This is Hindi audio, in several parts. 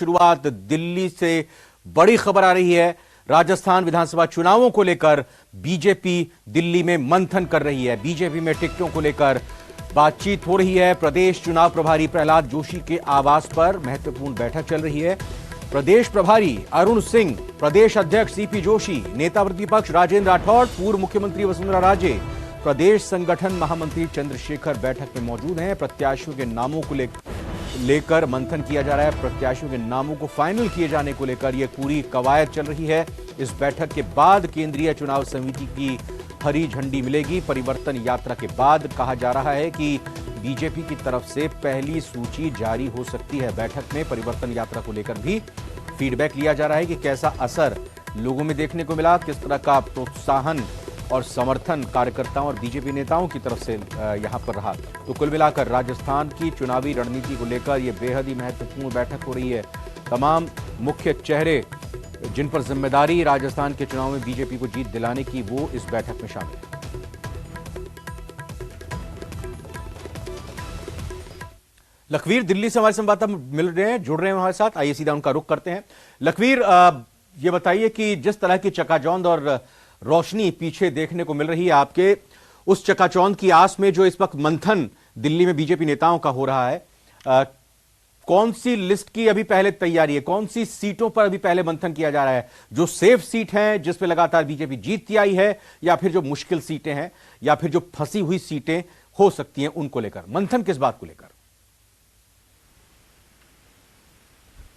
शुरुआत दिल्ली से बड़ी खबर आ रही है। राजस्थान विधानसभा चुनावों को लेकर बीजेपी दिल्ली में मंथन कर रही है। बीजेपी में टिकटों को लेकर बातचीत हो रही है। प्रदेश चुनाव प्रभारी प्रहलाद जोशी के आवास पर महत्वपूर्ण बैठक चल रही है। प्रदेश प्रभारी अरुण सिंह, प्रदेश अध्यक्ष सीपी जोशी, नेता प्रतिपक्ष राजेंद्र राठौड़, पूर्व मुख्यमंत्री वसुंधरा राजे, प्रदेश संगठन महामंत्री चंद्रशेखर बैठक में मौजूद हैं। प्रत्याशियों के नामों को लेकर मंथन किया जा रहा है। प्रत्याशियों के नामों को फाइनल किए जाने को लेकर यह पूरी कवायद चल रही है। इस बैठक के बाद केंद्रीय चुनाव समिति की हरी झंडी मिलेगी। परिवर्तन यात्रा के बाद कहा जा रहा है कि बीजेपी की तरफ से पहली सूची जारी हो सकती है। बैठक में परिवर्तन यात्रा को लेकर भी फीडबैक लिया जा रहा है कि कैसा असर लोगों में देखने को मिला, किस तरह का प्रोत्साहन और समर्थन कार्यकर्ताओं और बीजेपी नेताओं की तरफ से यहां पर रहा। तो कुल मिलाकर राजस्थान की चुनावी रणनीति को लेकर यह बेहद ही महत्वपूर्ण बैठक हो रही है। तमाम मुख्य चेहरे जिन पर जिम्मेदारी राजस्थान के चुनाव में बीजेपी को जीत दिलाने की, वो इस बैठक में शामिल है। लखवीर दिल्ली से हमारे संवाददाता मिल रहे हैं, जुड़ रहे हैं हमारे साथ। आइए सीधा उनका रुख करते हैं। लखवीर, ये बताइए कि जिस तरह की चकाचौंध और रोशनी पीछे देखने को मिल रही है आपके, उस चकाचौंध की आस में जो इस वक्त मंथन दिल्ली में बीजेपी नेताओं का हो रहा है, कौन सी लिस्ट की अभी पहले तैयारी है, कौन सी सीटों पर अभी पहले मंथन किया जा रहा है? जो सेफ सीट हैं जिस पे लगातार बीजेपी जीतती आई है, या फिर जो मुश्किल सीटें हैं, या फिर जो फंसी हुई सीटें हो सकती हैं, उनको लेकर मंथन किस बात को लेकर?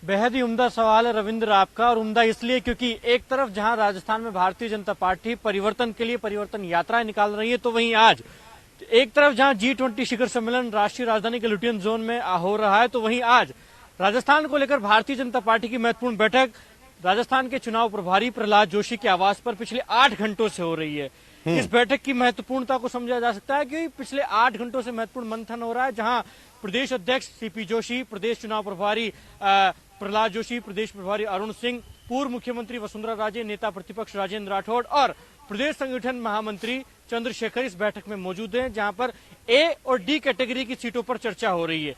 बेहद ही उम्दा सवाल है रविंद्र आपका, और उम्दा इसलिए क्योंकि एक तरफ जहां राजस्थान में भारतीय जनता पार्टी परिवर्तन के लिए परिवर्तन यात्राएं निकाल रही है, तो वहीं आज एक तरफ जहां G20 शिखर सम्मेलन राष्ट्रीय राजधानी के लुटियन जोन में हो रहा है, तो वहीं आज राजस्थान को लेकर भारतीय जनता पार्टी की महत्वपूर्ण बैठक राजस्थान के चुनाव प्रभारी प्रहलाद जोशी के आवास पर पिछले 8 घंटों से हो रही है। इस बैठक की महत्वपूर्णता को समझा जा सकता है कि पिछले 8 घंटों से महत्वपूर्ण मंथन हो रहा है, जहां प्रदेश अध्यक्ष सीपी जोशी, प्रदेश चुनाव प्रभारी प्रहलाद जोशी, प्रदेश प्रभारी अरुण सिंह, पूर्व मुख्यमंत्री वसुंधरा राजे, नेता प्रतिपक्ष राजेंद्र राठौड़ और प्रदेश संगठन महामंत्री चंद्रशेखर इस बैठक में मौजूद हैं, जहां पर ए और डी कैटेगरी की सीटों पर चर्चा हो रही है।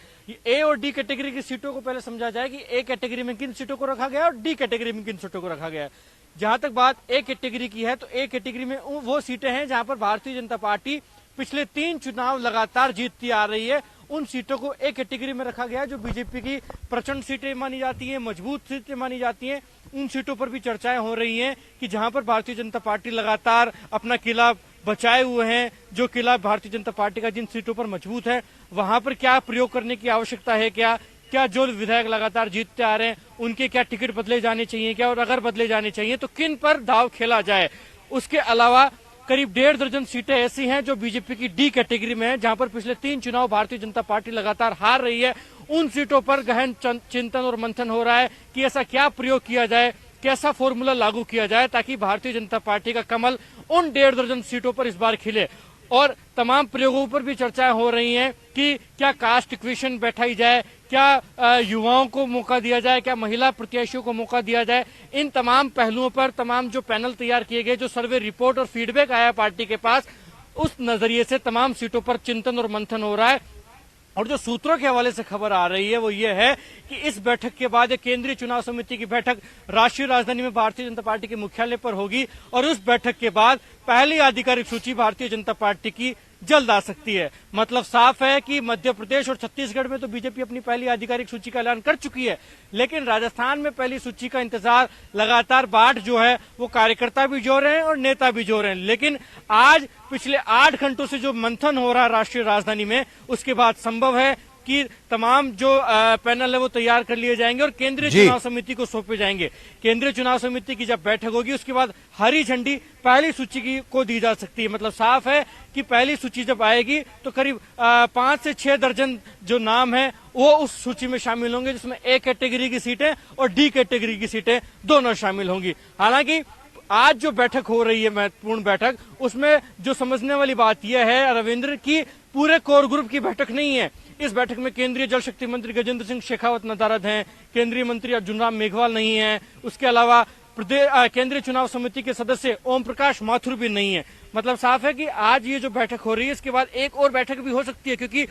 ए और डी कैटेगरी की सीटों को पहले समझा जाए कि ए कैटेगरी में किन सीटों को रखा गया और डी कैटेगरी में किन सीटों को रखा गया है। जहां तक बात ए कैटेगरी की है, तो ए कैटेगरी में वो सीटें हैं जहां पर भारतीय जनता पार्टी पिछले 3 चुनाव लगातार जीतती आ रही है। उन सीटों को एक कैटेगरी में रखा गया है जो बीजेपी की प्रचंड सीटें मानी जाती हैं, मजबूत सीटें मानी जाती हैं। उन सीटों पर भी चर्चाएं हो रही हैं कि जहां पर भारतीय जनता पार्टी लगातार अपना किला बचाए हुए हैं, जो किला भारतीय जनता पार्टी का जिन सीटों पर मजबूत है, वहां पर क्या प्रयोग करने की आवश्यकता है, क्या जो विधायक लगातार जीतते आ रहे हैं उनके क्या टिकट बदले जाने चाहिए क्या, और अगर बदले जाने चाहिए तो किन पर दाव खेला जाए। उसके अलावा करीब 1.5 दर्जन सीटें ऐसी हैं जो बीजेपी की डी कैटेगरी में है, जहां पर पिछले 3 चुनाव भारतीय जनता पार्टी लगातार हार रही है। उन सीटों पर गहन चिंतन और मंथन हो रहा है कि ऐसा क्या प्रयोग किया जाए, कैसा फॉर्मूला लागू किया जाए ताकि भारतीय जनता पार्टी का कमल उन 1.5 दर्जन सीटों पर इस बार खिले। और तमाम प्रयोगों पर भी चर्चाएं हो रही हैं कि क्या कास्ट इक्वेशन बैठाई जाए, क्या युवाओं को मौका दिया जाए, क्या महिला प्रत्याशियों को मौका दिया जाए। इन तमाम पहलुओं पर तमाम जो पैनल तैयार किए गए, जो सर्वे रिपोर्ट और फीडबैक आया पार्टी के पास, उस नजरिए से तमाम सीटों पर चिंतन और मंथन हो रहा है। और जो सूत्रों के हवाले से खबर आ रही है वो ये है कि इस बैठक के बाद केंद्रीय चुनाव समिति की बैठक राष्ट्रीय राजधानी में भारतीय जनता पार्टी के मुख्यालय पर होगी, और उस बैठक के बाद पहली आधिकारिक सूची भारतीय जनता पार्टी की जल्द आ सकती है। मतलब साफ है कि मध्य प्रदेश और छत्तीसगढ़ में तो बीजेपी अपनी पहली आधिकारिक सूची का ऐलान कर चुकी है, लेकिन राजस्थान में पहली सूची का इंतजार लगातार बाट जो है वो कार्यकर्ता भी जो रहे हैं और नेता भी जो रहे हैं। लेकिन आज पिछले 8 घंटों से जो मंथन हो रहा है राष्ट्रीय राजधानी में, उसके बाद संभव है कि तमाम जो पैनल है वो तैयार कर लिए जाएंगे और केंद्रीय चुनाव समिति को सौंपे जाएंगे। केंद्रीय चुनाव समिति की जब बैठक होगी उसके बाद हरी झंडी पहली सूची को दी जा सकती है। मतलब साफ है कि पहली सूची जब आएगी तो करीब 5 से 6 दर्जन जो नाम है वो उस सूची में शामिल होंगे, जिसमें ए कैटेगरी की सीटें और डी कैटेगरी की सीटें दोनों शामिल होंगी। हालांकि आज जो बैठक हो रही है, महत्वपूर्ण बैठक, उसमें जो समझने वाली बात यह है रविंद्र की पूरे कोर ग्रुप की बैठक नहीं है। इस बैठक में केंद्रीय जल शक्ति मंत्री गजेंद्र सिंह शेखावत नदारद हैं, केंद्रीय मंत्री अर्जुन राम मेघवाल नहीं है, उसके अलावा केंद्रीय चुनाव समिति के सदस्य ओम प्रकाश माथुर भी नहीं है। मतलब साफ है कि आज ये जो बैठक हो रही है इसके बाद एक और बैठक भी हो सकती है, क्योंकि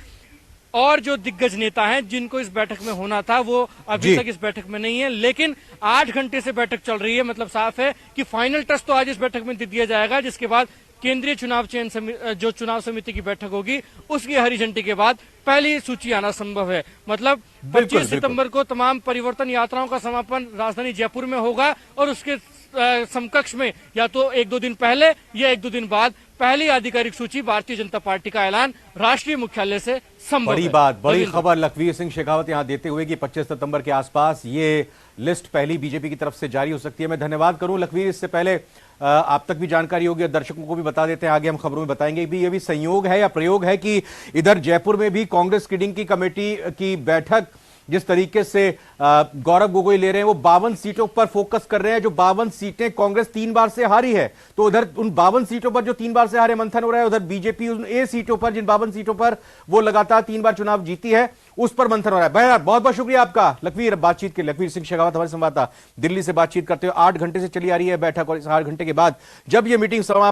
और जो दिग्गज नेता हैं जिनको इस बैठक में होना था वो अभी जी। तक इस बैठक में नहीं है, लेकिन 8 घंटे से बैठक चल रही है। मतलब साफ है कि फाइनल टच तो आज इस बैठक में दे दिया जाएगा, जिसके बाद केंद्रीय चुनाव जो चुनाव समिति की बैठक होगी उसकी हरी झंडी के बाद पहली सूची आना संभव है। मतलब 25 सितंबर को तमाम परिवर्तन यात्राओं का समापन राजधानी जयपुर में होगा और उसके समकक्ष में या तो 1-2 दिन पहले या 1-2 दिन बाद पहली आधिकारिक सूची भारतीय जनता पार्टी का ऐलान राष्ट्रीय मुख्यालय से संभव है। बड़ी बात, बड़ी खबर लखवीर सिंह शेखावत यहां देते हुए कि 25 सितंबर के आसपास ये लिस्ट पहली बीजेपी की तरफ से जारी हो सकती है। मैं धन्यवाद करूं लखवीर। इससे पहले आप तक भी जानकारी होगी और दर्शकों को भी बता देते हैं, आगे हम खबरों में बताएंगे भी ये भी संयोग है या प्रयोग है कि इधर जयपुर में भी कांग्रेस स्क्रीनिंग की कमेटी की बैठक जिस तरीके से गौरव गोगोई ले रहे हैं वो 52 सीटों पर फोकस कर रहे हैं। जो 52 सीटें कांग्रेस 3 बार से हारी है, तो उधर उन 52 सीटों पर जो 3 बार से हारे मंथन हो रहा है, उधर बीजेपी उन ए सीटों पर जिन 52 सीटों पर वो लगातार 3 बार चुनाव जीती है उस पर मंथन हो रहा है। बहरहाल बहुत बहुत शुक्रिया आपका लखवीर, बातचीत के लखवीर सिंह शेखावत हमारे संवाददाता दिल्ली से बातचीत करते हुए। 8 घंटे से चली आ रही है बैठक और इस 8 घंटे के बाद जब यह मीटिंग समाप्त